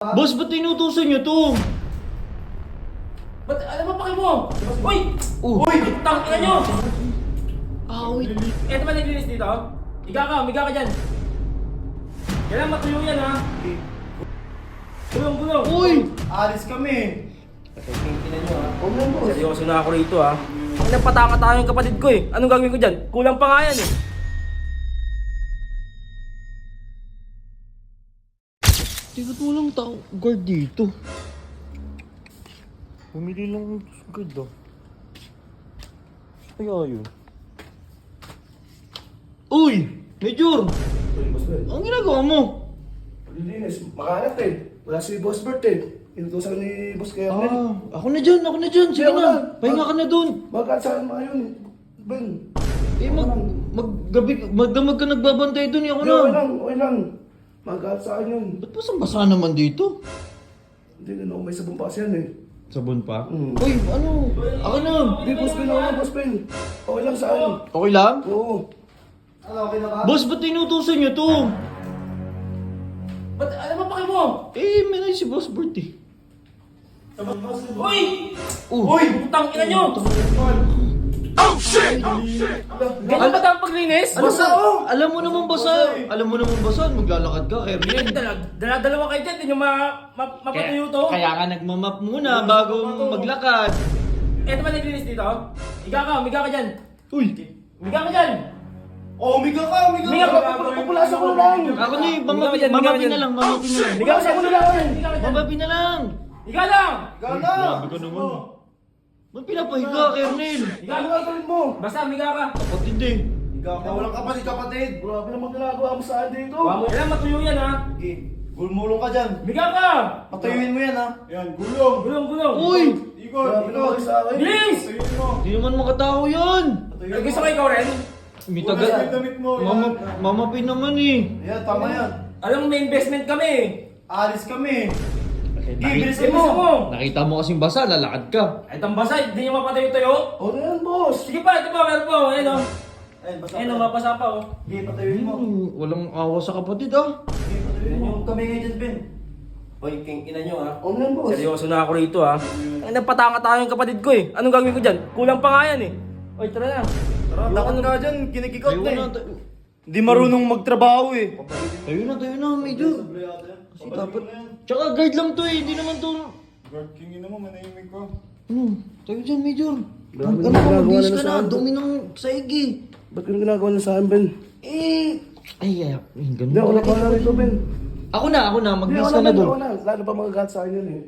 Boss, ba't tinutusan nyo to? Ba't alam mo paki mo? Uy! Uy! Tangina nyo! Wait. Eto ba naglinis dito? Higa ka dyan. Kailangan matuyo yan ha. Gulong. Uy! Alis kami. Tingnan nyo ha. Huwag lang, boss. Seryoso na ako rito ha. Nagpataka tayo yung kapatid ko eh. Anong gagawin ko dyan? Kulang pa nga yan eh. Tingnan mo lang tao. Guard dito. Bumili lang ng guard ah. Kaya yun. Uy! Major! Uy, boss Bert. Ang ginagawa mo? Paglilinis. Makahanap eh. Wala si Boss Bert eh. Inutusan ni Boss kaya Ako na dyan. Sige Kaya na. wala. Pahinga ka na dun. Magkaan sa akin mga yun. Ben. Magdamag ka nagbabantay dun. Ako na. Okay lang. Magkaan sa akin yun. Ba't basang-basa naman dito? Hindi na ako may sabon pa kasi yan eh. Sabon pa? Mm. Uy, ano? Ako na. Hindi, Boss Ben. Okay lang, Boss Ben. Okay lang sa akin. Okay lang? Oo. Ano, okay na ba? Boss, ba't tinutusan nyo to? Ba't alam mo paki mo? May na si Boss Bert eh. Uy! Uy! Tangina nyo! Ganyan ba tayong paglinis? Alam mo naman basa, maglalakad ka, Kevin. Dala-dalawa kayo dyan, di nyo mapatuyo to. Kaya ka nagmamap muna bago maglakad. Eto ba naglinis dito? Higa ka dyan. Uy! Higa ka dyan. Oh, umiga ka! Umiga ka! Papulasan ko na lang! Ako na eh, Higa ka dyan. mamapin na lang. Higa ka dyan. Mamapin na lang. Higa lang! Gana! Grabe ka naman. Ba't pinapahiga, Kernel? Higa Ano ka. ang gawin mo? Basta higa ka. Kapatid eh. Higa ka, walang kapatid. Grabe naman ginagawa mo sa akin dito. Kailangan matuyo yan ha. Okay, gulmulong ka dyan. Higa ka! Patuyuin mo yan ha. Yan, gulong. Gulong. Uy! Grabe naman sa akin. Bilis! Di naman makatao yan. Ay, gusto ko ikaw rin? May taga... Mamapin naman eh. Yan, tama yan. Alam mo, may investment kami. Alis kami. Bilisin mo. Nakita mo kasing basa, lalakad ka. Ay, tambasa, hindi nyo mapatayo-tayo. O na yan, boss. Sige pa, ito pa, meron po. Ayun o. Ayun, basta. Ayun o, mapasa pa o. Sige, patuyuin mo. Walang awa sa kapatid ah. Sige, patuyuin mo. Kami ngayon dyan, Ben. Oy, king ina nyo ha. O na yan, boss. Seryoso na ako rito ha. Ay, nagpataka tayo yung kapatid ko eh. Anong gagawin ko dyan? Kulang pa nga yan eh. Oy, tara na. Takot ka dyan, kinikikot Tayo na na, eh. Hindi marunong magtrabaho eh. tayo na, Major. Kasi dapat... Tsaka guard lang to eh, hindi naman to... Guard King ina mo, manahimik ka. Ano? Tayo dyan, Major. Grabe Ano na ka, ginagawa mabis nila ka sa na, akin. dumi ng saig eh. Ba't ka ginagawa na sa akin, Ben? Ganun Hindi, ako na pala pa na rito, Ben. Ako na, Hindi, magbis ako ka na Ben, doon. ako na. Lalo pa magagat sa akin yun eh.